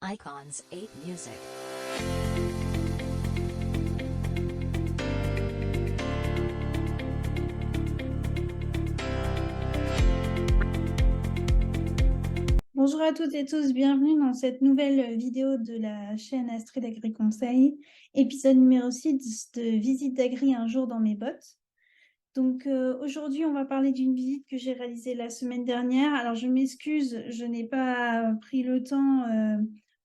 Icons 8 Music. Bonjour à toutes et tous, bienvenue dans cette nouvelle vidéo de la chaîne Astrid Agri-Conseil, épisode numéro 6 de visite d'agri un jour dans mes bottes. Donc aujourd'hui, on va parler d'une visite que j'ai réalisée la semaine dernière. Alors je m'excuse, je n'ai pas pris le temps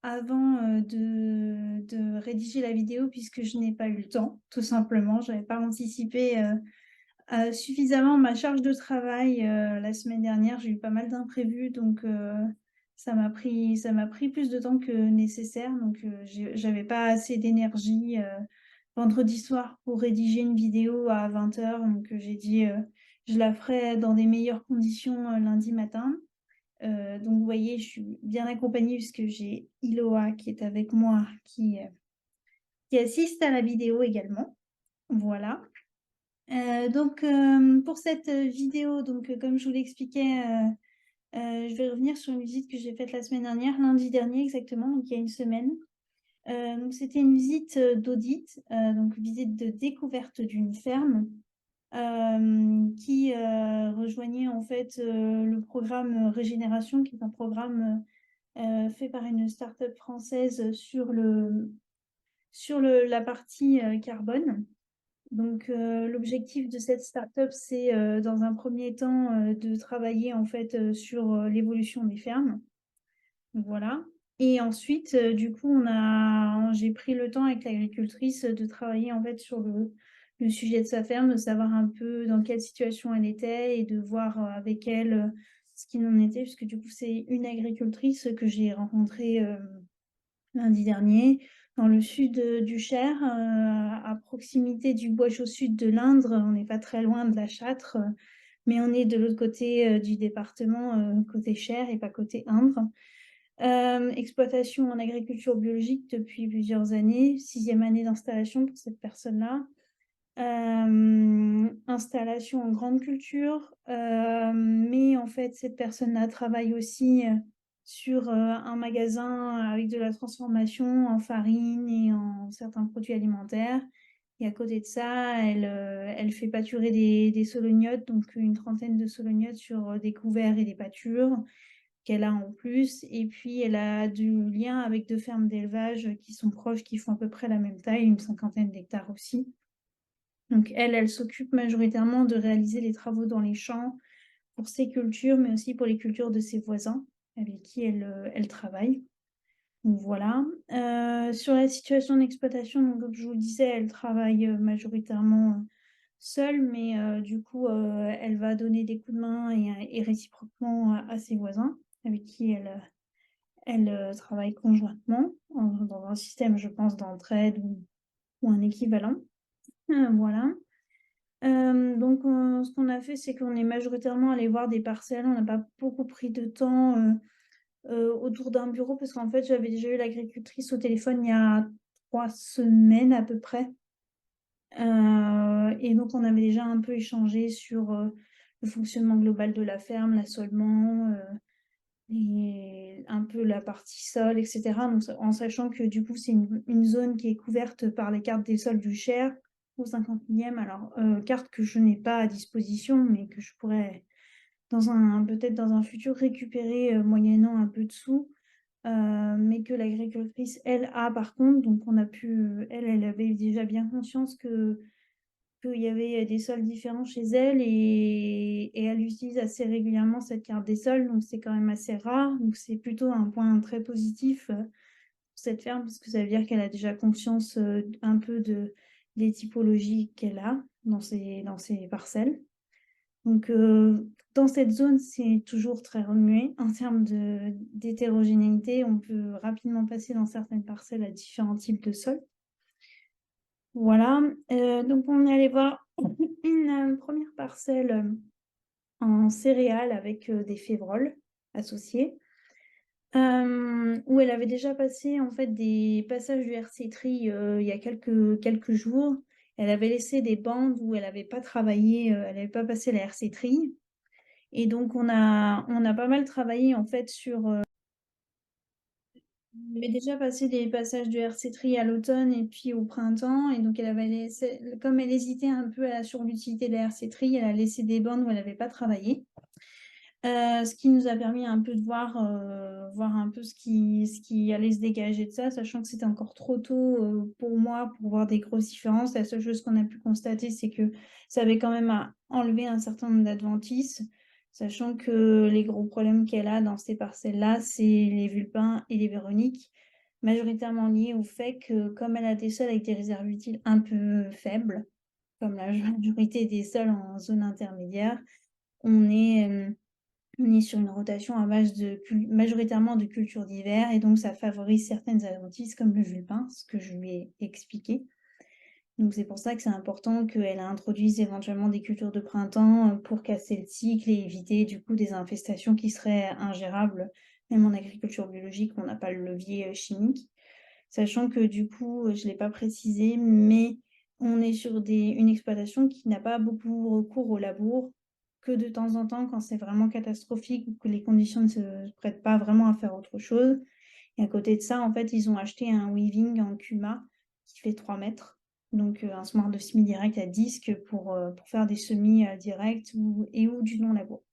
avant de rédiger la vidéo puisque je n'ai pas eu le temps, tout simplement. Je n'avais pas anticipé suffisamment ma charge de travail la semaine dernière. J'ai eu pas mal d'imprévus, donc ça m'a pris plus de temps que nécessaire. Donc j'avais pas assez d'énergie vendredi soir pour rédiger une vidéo à 20h. Donc j'ai dit je la ferai dans des meilleures conditions lundi matin. Donc vous voyez, je suis bien accompagnée puisque j'ai Iloa qui est avec moi, qui assiste à la vidéo également. Voilà. Pour cette vidéo, comme je vous l'expliquais, je vais revenir sur une visite que j'ai faite la semaine dernière, lundi dernier exactement, donc il y a une semaine. Donc c'était une visite d'audit, donc visite de découverte d'une ferme qui rejoignait en fait le programme Régénération, qui est un programme fait par une start-up française la partie carbone. Donc, l'objectif de cette start-up, c'est dans un premier temps de travailler en fait sur l'évolution des fermes. Donc, voilà. Et ensuite, du coup, j'ai pris le temps avec l'agricultrice de travailler en fait sur le sujet de sa ferme, de savoir un peu dans quelle situation elle était et de voir avec elle ce qu'il en était, puisque du coup, c'est une agricultrice que j'ai rencontrée lundi dernier, dans le sud du Cher, à proximité du Bois-Chaud-Sud de l'Indre. On n'est pas très loin de la Châtre, mais on est de l'autre côté du département, côté Cher et pas côté Indre. Exploitation en agriculture biologique depuis plusieurs années, 6e année d'installation pour cette personne-là. Installation en grande culture, mais en fait, cette personne-là travaille aussi sur un magasin avec de la transformation en farine et en certains produits alimentaires. Et à côté de ça, elle fait pâturer des solognottes, donc une trentaine de solognottes sur des couverts et des pâtures qu'elle a en plus. Et puis, elle a du lien avec deux fermes d'élevage qui sont proches, qui font à peu près la même taille, une cinquantaine d'hectares aussi. Donc elle s'occupe majoritairement de réaliser les travaux dans les champs pour ses cultures, mais aussi pour les cultures de ses voisins avec qui elle travaille. Donc voilà. Sur la situation d'exploitation, comme je vous le disais, elle travaille majoritairement seule, mais du coup, elle va donner des coups de main et réciproquement à ses voisins avec qui elle travaille conjointement dans un système, je pense, d'entraide ou un équivalent. Voilà. Ce qu'on a fait, c'est qu'on est majoritairement allé voir des parcelles. On n'a pas beaucoup pris de temps autour d'un bureau parce qu'en fait, j'avais déjà eu l'agricultrice au téléphone il y a 3 semaines à peu près. Et donc, on avait déjà un peu échangé sur le fonctionnement global de la ferme, l'assolement, et un peu la partie sol, etc. Donc, en sachant que du coup, c'est une zone qui est couverte par les cartes des sols du Cher au 50 millième. Alors, carte que je n'ai pas à disposition, mais que je pourrais peut-être dans un futur récupérer moyennant un peu de sous, mais que l'agricultrice, elle, a par contre. Donc, elle avait déjà bien conscience qu'il y avait des sols différents chez elle et elle utilise assez régulièrement cette carte des sols, donc c'est quand même assez rare. Donc c'est plutôt un point très positif pour cette ferme parce que ça veut dire qu'elle a déjà conscience un peu des typologies qu'elle a dans ses parcelles. Donc dans cette zone, c'est toujours très remué en termes d'hétérogénéité. On peut rapidement passer dans certaines parcelles à différents types de sols. Voilà, donc on est allé voir une première parcelle en céréales avec des févroles associés, où elle avait déjà passé en fait des passages du RC Tri il y a quelques jours. Elle avait laissé des bandes où elle n'avait pas travaillé, elle n'avait pas passé la RC Tri. Et donc on a pas mal travaillé en fait sur On avait déjà passé des passages du RC Tri à l'automne et puis au printemps. Et donc, elle avait laissé, comme elle hésitait un peu sur l'utilité de la RC Tri, elle a laissé des bornes où elle n'avait pas travaillé. Ce qui nous a permis un peu de voir un peu ce qui allait se dégager de ça, sachant que c'était encore trop tôt pour moi pour voir des grosses différences. La seule chose qu'on a pu constater, c'est que ça avait quand même enlevé un certain nombre d'adventices, sachant que les gros problèmes qu'elle a dans ces parcelles-là, c'est les vulpins et les véroniques, majoritairement liés au fait que comme elle a des sols avec des réserves utiles un peu faibles, comme la majorité des sols en zone intermédiaire, on est... on est sur une rotation à base majoritairement de cultures d'hiver et donc ça favorise certaines adventices comme le vulpin, ce que je lui ai expliqué. Donc c'est pour ça que c'est important qu'elle introduise éventuellement des cultures de printemps pour casser le cycle et éviter du coup des infestations qui seraient ingérables, même en agriculture biologique, on n'a pas le levier chimique. Sachant que du coup, je ne l'ai pas précisé, mais on est sur une exploitation qui n'a pas beaucoup recours au labour, que de temps en temps quand c'est vraiment catastrophique ou que les conditions ne se prêtent pas vraiment à faire autre chose. Et à côté de ça, en fait, ils ont acheté un weaving en Cuma qui fait 3 mètres. Donc un smart de semi-direct à disque pour faire des semis directs ou du non-labour.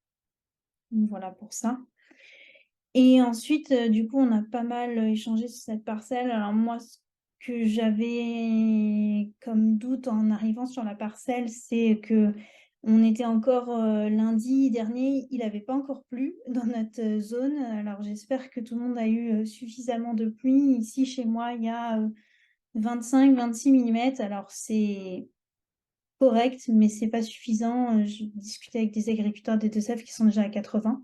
Donc voilà pour ça. Et ensuite, du coup, on a pas mal échangé sur cette parcelle. Alors moi, ce que j'avais comme doute en arrivant sur la parcelle, c'est que on était encore lundi dernier, il n'avait pas encore plu dans notre zone. Alors j'espère que tout le monde a eu suffisamment de pluie. Ici, chez moi, il y a 25-26 mm. Alors c'est correct, mais c'est pas suffisant. Je discutais avec des agriculteurs des Deux-Sèvres qui sont déjà à 80.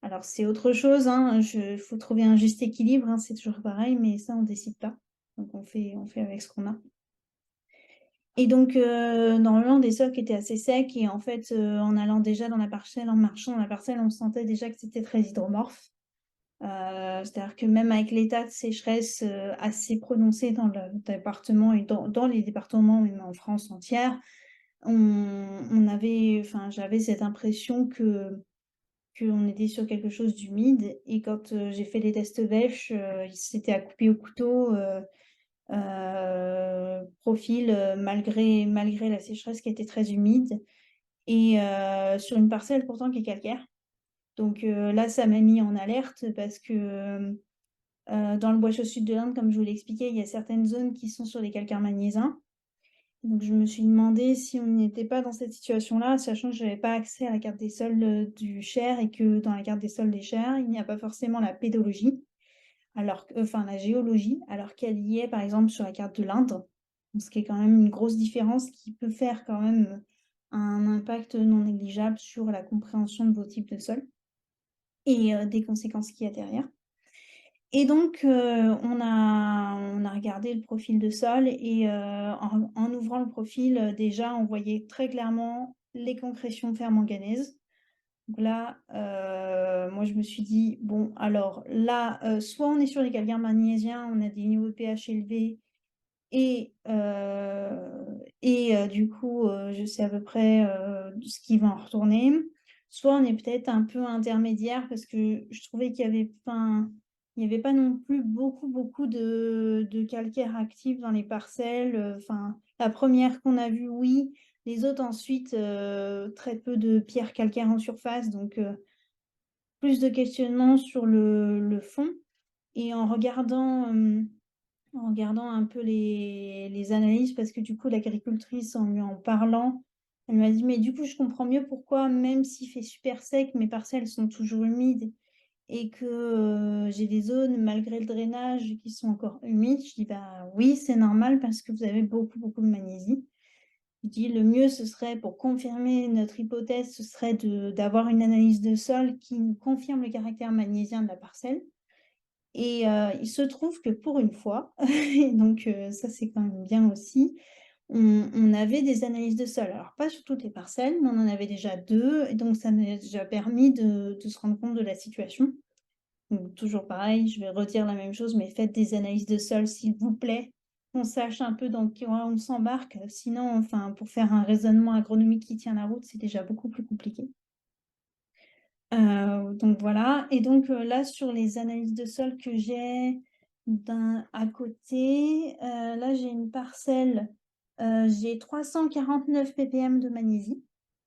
Alors, c'est autre chose, hein. Il faut trouver un juste équilibre, hein, c'est toujours pareil, mais ça, on ne décide pas. Donc, on fait avec ce qu'on a. Et donc, normalement, des sols qui étaient assez secs, et en fait, en allant déjà dans la parcelle, en marchant dans la parcelle, on sentait déjà que c'était très hydromorphe. C'est-à-dire que même avec l'état de sécheresse assez prononcé dans le département et dans les départements, même en France entière, enfin, j'avais cette impression qu'on était sur quelque chose d'humide. Et quand j'ai fait les tests bêches, c'était à couper au couteau, profil, malgré la sécheresse qui était très humide, et sur une parcelle pourtant qui est calcaire. Donc là, ça m'a mis en alerte parce que dans le Bois-Chaud sud de l'Inde, comme je vous l'ai expliqué, il y a certaines zones qui sont sur des calcaires magnésiens. Donc je me suis demandé si on n'était pas dans cette situation-là, sachant que je n'avais pas accès à la carte des sols du Cher et que dans la carte des sols des Cher, il n'y a pas forcément la pédologie, enfin la géologie, alors qu'elle y est par exemple sur la carte de l'Inde, ce qui est quand même une grosse différence qui peut faire quand même un impact non négligeable sur la compréhension de vos types de sols et des conséquences qu'il y a derrière. Et donc, on a regardé le profil de sol et en ouvrant le profil, déjà, on voyait très clairement les concrétions fer-manganèse. Donc là, moi, je me suis dit, bon, alors là, soit on est sur les calcaires magnésiens, on a des niveaux de pH élevés et du coup, je sais à peu près ce qui va en retourner. Soit on est peut-être un peu intermédiaire parce que je trouvais qu'il y avait, enfin, il n'y avait pas non plus beaucoup de calcaire actif dans les parcelles. Enfin, la première qu'on a vue, oui. Les autres, ensuite, très peu de pierres calcaires en surface. Donc, plus de questionnements sur le fond. Et en regardant un peu les analyses, parce que du coup, l'agricultrice, en lui en parlant, elle m'a dit, mais du coup, je comprends mieux pourquoi, même s'il fait super sec, mes parcelles sont toujours humides et que j'ai des zones, malgré le drainage, qui sont encore humides. Je dis, bah oui, c'est normal parce que vous avez beaucoup de magnésie. Je dis, le mieux, ce serait, pour confirmer notre hypothèse, ce serait d'avoir une analyse de sol qui nous confirme le caractère magnésien de la parcelle. Et il se trouve que pour une fois, et donc ça c'est quand même bien aussi, on avait des analyses de sol. Alors pas sur toutes les parcelles, mais on en avait déjà 2 et donc ça nous a déjà permis de se rendre compte de la situation. Donc toujours pareil, je vais redire la même chose, mais faites des analyses de sol s'il vous plaît, qu'on sache un peu dans quoi on s'embarque. Sinon, enfin, pour faire un raisonnement agronomique qui tient la route, c'est déjà beaucoup plus compliqué. Donc voilà. Et donc là, sur les analyses de sol que j'ai, À côté, là, j'ai une parcelle, j'ai 349 ppm de magnésie,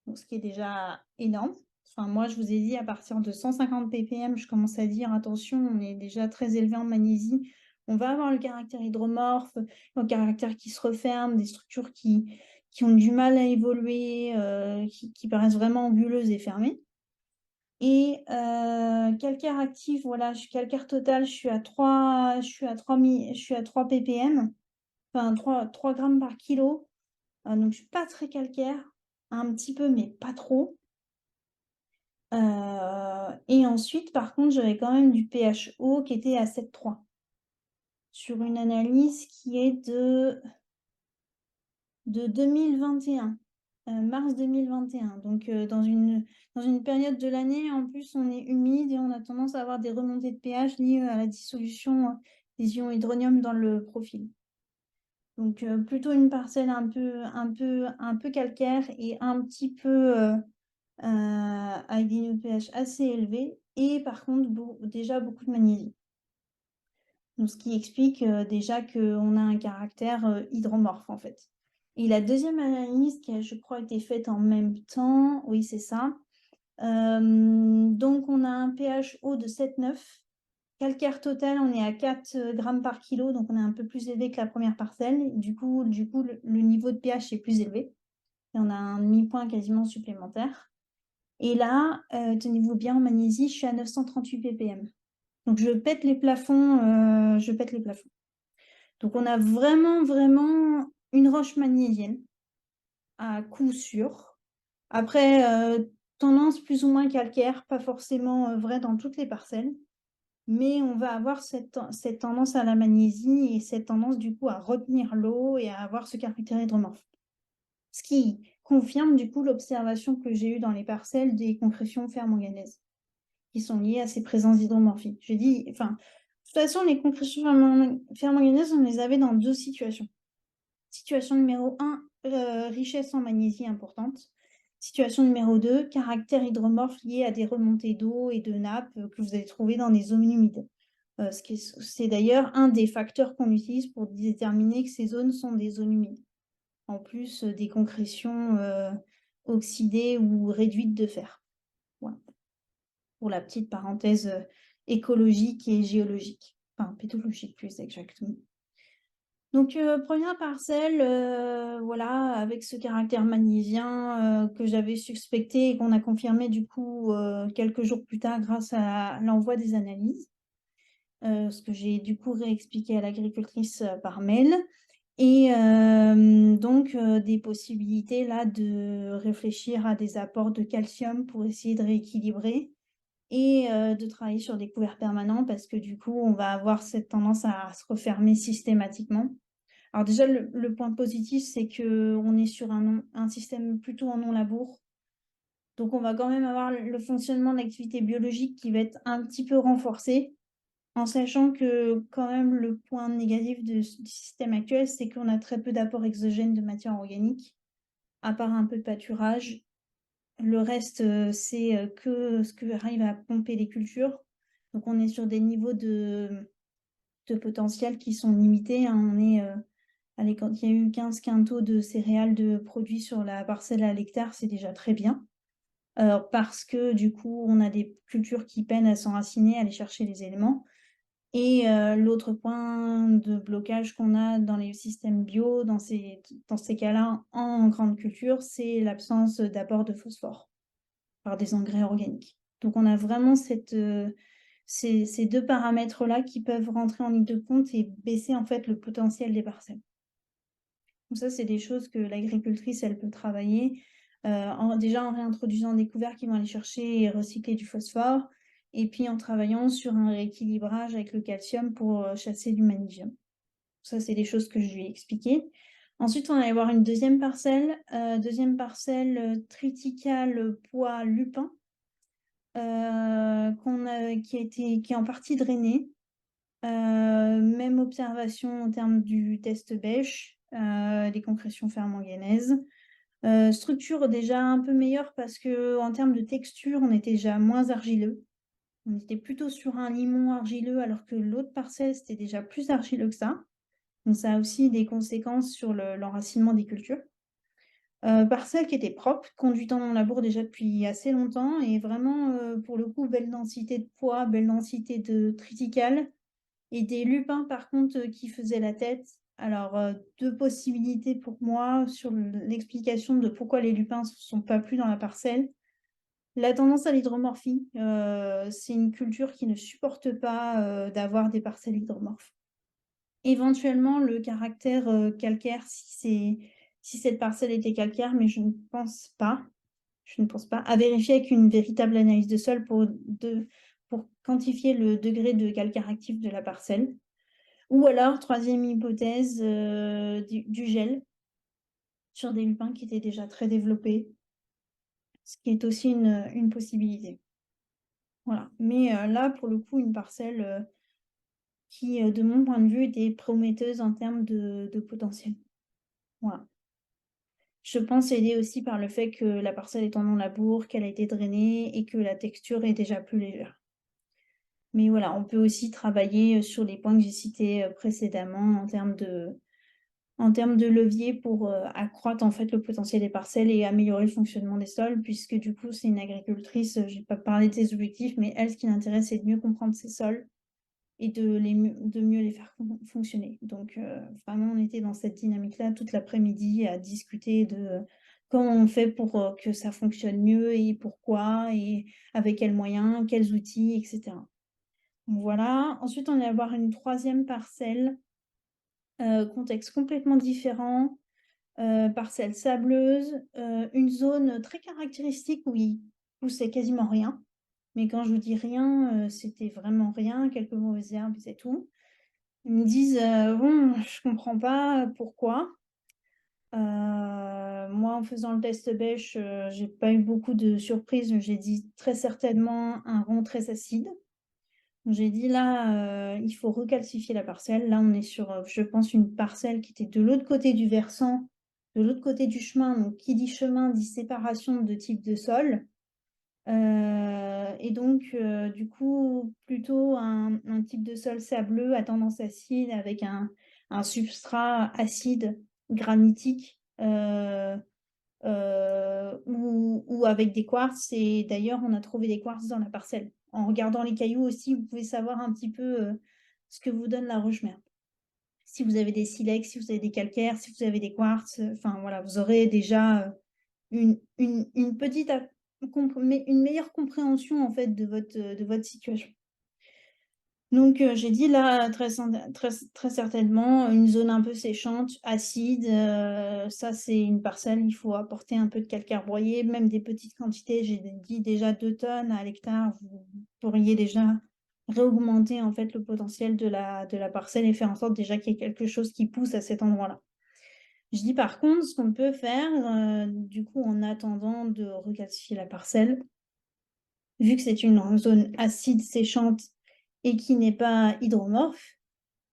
donc ce qui est déjà énorme. Enfin, moi, je vous ai dit, à partir de 150 ppm, je commence à dire: «Attention, on est déjà très élevé en magnésie». On va avoir le caractère hydromorphe, le caractère qui se referme, des structures qui ont du mal à évoluer, qui paraissent vraiment anguleuses et fermées. Et calcaire actif, voilà, je suis calcaire total, je suis à 3 ppm, enfin 3 grammes par kilo, donc je suis pas très calcaire, un petit peu, mais pas trop. Et ensuite, par contre, j'avais quand même du pH eau qui était à 7,3 sur une analyse qui est de 2021, mars 2021. Donc dans une période de l'année, en plus, on est humide et on a tendance à avoir des remontées de pH liées à la dissolution, des ions hydronium dans le profil. Donc plutôt une parcelle un peu calcaire et un petit peu, avec des niveaux de pH assez élevés et par contre déjà beaucoup de magnésie. Donc ce qui explique, déjà qu'on a un caractère, hydromorphe, en fait. Et la deuxième analyse qui a, je crois, été faite en même temps, oui, c'est ça. Donc on a un pH eau de 7,9. Calcaire total, on est à 4 grammes par kilo, donc on est un peu plus élevé que la première parcelle. Du coup, le niveau de pH est plus élevé et on a un demi-point quasiment supplémentaire. Et là, tenez-vous bien, en magnésie, je suis à 938 ppm. Donc je pète les plafonds, je pète les plafonds. Donc on a vraiment, vraiment une roche magnésienne, à coup sûr. Après, tendance plus ou moins calcaire, pas forcément vrai dans toutes les parcelles, mais on va avoir cette tendance à la magnésie et cette tendance du coup à retenir l'eau et à avoir ce caractère hydromorphe. Ce qui confirme du coup l'observation que j'ai eue dans les parcelles des concrétions fer-manganèse, qui sont liées à ces présences hydromorphiques. J'ai dit, enfin, de toute façon, les concrétions fer-manganèse, on les avait dans 2 situations. Situation numéro 1, richesse en magnésie importante. Situation numéro 2, caractère hydromorphe lié à des remontées d'eau et de nappes que vous allez trouver dans des zones humides. C'est d'ailleurs un des facteurs qu'on utilise pour déterminer que ces zones sont des zones humides, en plus des concrétions oxydées ou réduites de fer. Voilà. Pour la petite parenthèse écologique et géologique, enfin pédologique plus exactement. Donc première parcelle, voilà, avec ce caractère magnésien, que j'avais suspecté et qu'on a confirmé du coup, quelques jours plus tard grâce à l'envoi des analyses. Ce que j'ai du coup réexpliqué à l'agricultrice, par mail et donc des possibilités là de réfléchir à des apports de calcium pour essayer de rééquilibrer et de travailler sur des couverts permanents parce que du coup, on va avoir cette tendance à se refermer systématiquement. Alors déjà, le point positif, c'est qu'on est sur un système plutôt en non-labour. Donc on va quand même avoir le fonctionnement de l'activité biologique qui va être un petit peu renforcé, en sachant que quand même le point négatif du système actuel, c'est qu'on a très peu d'apports exogènes de matière organique, à part un peu de pâturage. Le reste, c'est que ce que arrivent à pomper les cultures. Donc on est sur des niveaux de potentiel qui sont limités, hein. On est, allez, quand il y a eu 15 quintaux de céréales de produits sur la parcelle à l'hectare, c'est déjà très bien. Parce que du coup, on a des cultures qui peinent à s'enraciner, à aller chercher les éléments. Et l'autre point de blocage qu'on a dans les systèmes bio, dans ces cas-là, en grande culture, c'est l'absence d'apport de phosphore par des engrais organiques. Donc on a vraiment ces 2 paramètres-là qui peuvent rentrer en ligne de compte et baisser en fait le potentiel des parcelles. Donc ça, c'est des choses que l'agricultrice, elle peut travailler, déjà en réintroduisant des couverts qui vont aller chercher et recycler du phosphore et puis en travaillant sur un rééquilibrage avec le calcium pour, chasser du magnésium. Ça, c'est des choses que je lui ai expliquées. Ensuite, on va aller voir une deuxième parcelle, triticale, pois lupin, qui est en partie drainée. Même observation en termes du test bêche, les concrétions fer-manganèse. Structure déjà un peu meilleure parce qu'en termes de texture, on était déjà moins argileux. On était plutôt sur un limon argileux alors que l'autre parcelle, c'était déjà plus argileux que ça. Donc ça a aussi des conséquences sur l'enracinement des cultures. Parcelle qui était propre, conduite en labour déjà depuis assez longtemps et vraiment, pour le coup, belle densité de pois, belle densité de triticale et des lupins par contre, qui faisaient la tête. Alors, 2 possibilités pour moi sur l'explication de pourquoi les lupins se sont pas plu dans la parcelle. La tendance à l'hydromorphie, c'est une culture qui ne supporte pas, d'avoir des parcelles hydromorphes. Éventuellement le caractère, calcaire si cette parcelle était calcaire, mais je ne pense pas. Je ne pense pas. À vérifier avec une véritable analyse de sol pour quantifier le degré de calcaire actif de la parcelle. Ou alors, troisième hypothèse, du gel sur des lupins qui étaient déjà très développés, ce qui est aussi une possibilité. Voilà. Mais, là, pour le coup, une parcelle, qui, de mon point de vue, était prometteuse en termes de potentiel. Voilà. Je pense aidée aussi par le fait que la parcelle est en non-labour, qu'elle a été drainée et que la texture est déjà plus légère. Mais voilà, on peut aussi travailler, sur les points que j'ai cités, précédemment en termes de levier pour, accroître en fait le potentiel des parcelles et améliorer le fonctionnement des sols puisque du coup c'est une agricultrice, j'ai pas parlé de ses objectifs, mais elle ce qui l'intéresse c'est de mieux comprendre ses sols et de mieux les faire fonctionner. Donc, vraiment, on était dans cette dynamique-là toute l'après-midi à discuter de comment on fait pour, que ça fonctionne mieux et pourquoi et avec quels moyens, quels outils et cetera. Donc voilà. Ensuite, on est allé voir une troisième parcelle, contexte complètement différent, parcelle sableuse, une zone très caractéristique où il poussait quasiment rien. Mais quand je vous dis rien, c'était vraiment rien, quelques mauvaises herbes et c'est tout. Ils me disent: «Bon, je comprends pas pourquoi». Moi, en faisant le test bêche, j'ai pas eu beaucoup de surprises. J'ai dit: «Très certainement un rond très acide». J'ai dit: «Là, il faut recalcifier la parcelle». Là, on est sur, je pense une parcelle qui était de l'autre côté du versant, de l'autre côté du chemin. Donc qui dit chemin dit séparation de type de sol. Et donc, du coup, plutôt un type de sol sableux à tendance acide avec un substrat acide granitique, ou avec des quartz et d'ailleurs, on a trouvé des quartz dans la parcelle. En regardant les cailloux aussi, vous pouvez savoir un petit peu, ce que vous donne la roche-mère. Si vous avez des silex, si vous avez des calcaires, si vous avez des quartz, enfin voilà, vous aurez déjà, une petite ap mais une meilleure compréhension en fait de votre situation. Donc j'ai dit là, très certainement, une zone un peu séchante, acide, ça c'est une parcelle, il faut apporter un peu de calcaire broyé, même des petites quantités. J'ai dit déjà 2 tonnes à l'hectare, vous pourriez déjà réaugmenter en fait le potentiel de la parcelle et faire en sorte déjà qu'il y ait quelque chose qui pousse à cet endroit-là. Je dis par contre, ce qu'on peut faire, du coup, en attendant de recalcifier la parcelle, vu que c'est une zone acide séchante et qui n'est pas hydromorphe,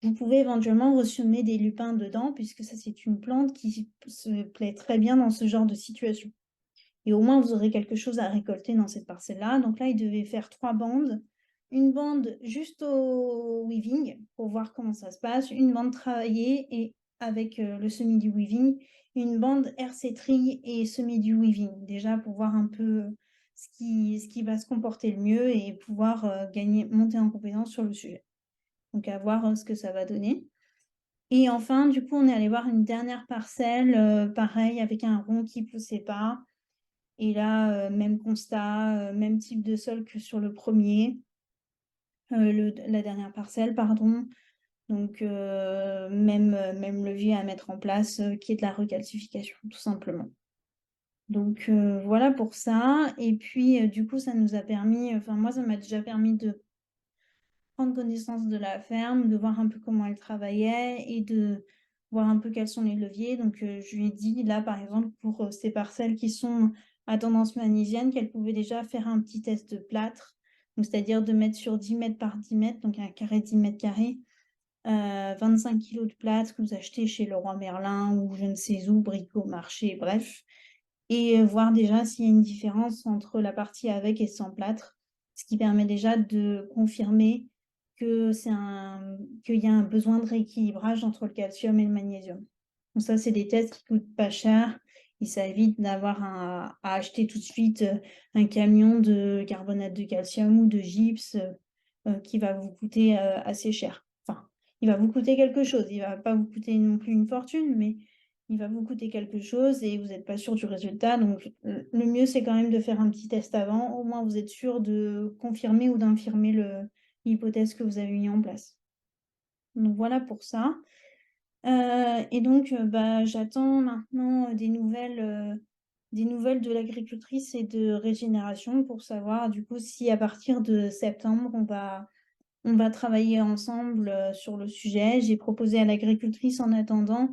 vous pouvez éventuellement ressemer des lupins dedans, puisque ça, c'est une plante qui se plaît très bien dans ce genre de situation. Et au moins, vous aurez quelque chose à récolter dans cette parcelle-là. Donc là, il devait faire 3 bandes. Une bande juste au weaving pour voir comment ça se passe, une bande travaillée et avec, le semis du weaving, une bande RC Tri et semis du weaving. Déjà pour voir un peu ce qui va se comporter le mieux et pouvoir, monter en compétence sur le sujet. Donc à voir, ce que ça va donner. Et enfin, du coup, on est allé voir une dernière parcelle, pareil avec un rond qui poussait pas. Et là, même constat, même type de sol que sur le premier, la dernière parcelle, pardon. Donc, même levier à mettre en place, qui est de la recalcification, tout simplement. Donc, voilà pour ça. Et puis, du coup, ça nous a permis, enfin moi, ça m'a déjà permis de prendre connaissance de la ferme, de voir un peu comment elle travaillait et de voir un peu quels sont les leviers. Donc, je lui ai dit là, par exemple, pour, ces parcelles qui sont à tendance magnésienne, qu'elle pouvait déjà faire un petit test de plâtre. Donc, c'est-à-dire de mettre sur 10 mètres par 10 mètres, donc un carré de 10 mètres carrés, 25 kilos de plâtre que vous achetez chez Leroy Merlin ou je ne sais où, Bricomarché, bref. Et voir déjà s'il y a une différence entre la partie avec et sans plâtre. Ce ce qui permet déjà de confirmer que qu'il y a un besoin de rééquilibrage entre le calcium et le magnésium. Donc ça, c'est des tests qui coûtent pas cher et ça évite d'avoir à acheter tout de suite, un camion de carbonate de calcium ou de gypse, qui va vous coûter, assez cher. Enfin, il va vous coûter quelque chose, il va pas vous coûter non plus une fortune, mais il va vous coûter quelque chose et vous n'êtes pas sûr du résultat. Donc, le mieux, c'est quand même de faire un petit test avant. Au moins, vous êtes sûr de confirmer ou d'infirmer l'hypothèse que vous avez mis en place. Donc voilà pour ça. Et donc, bah, j'attends maintenant des nouvelles de l'agricultrice et de Régénération pour savoir du coup si à partir de septembre, on va travailler ensemble, sur le sujet. J'ai proposé à l'agricultrice en attendant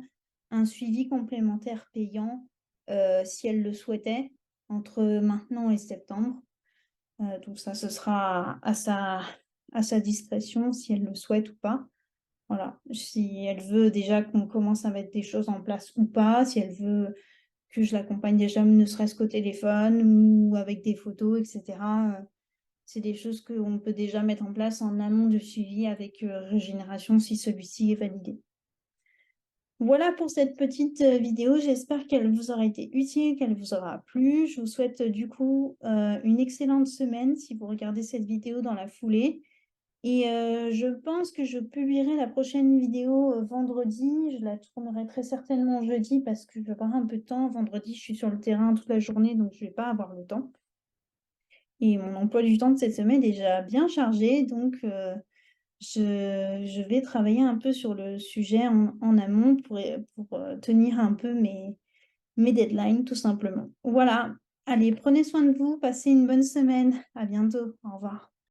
un suivi complémentaire payant, si elle le souhaitait, entre maintenant et septembre. Donc ça, ce sera à sa discrétion si elle le souhaite ou pas. Voilà, si elle veut déjà qu'on commence à mettre des choses en place ou pas, si elle veut que je l'accompagne déjà ne serait-ce qu'au téléphone ou avec des photos et cetera, c'est des choses qu'on peut déjà mettre en place en amont du suivi avec, Régénération si celui-ci est validé. Voilà pour cette petite, vidéo, j'espère qu'elle vous aura été utile, qu'elle vous aura plu. Je vous souhaite, du coup, une excellente semaine si vous regardez cette vidéo dans la foulée et je pense que je publierai la prochaine vidéo, vendredi. Je la tournerai très certainement jeudi parce que je vais avoir un peu de temps. Vendredi, je suis sur le terrain toute la journée, donc je vais pas avoir le temps. Et mon emploi du temps de cette semaine est déjà bien chargé, donc je vais travailler un peu sur le sujet en amont pour tenir un peu mes deadlines, tout simplement. Voilà. Allez, prenez soin de vous, passez une bonne semaine. À bientôt. Au revoir.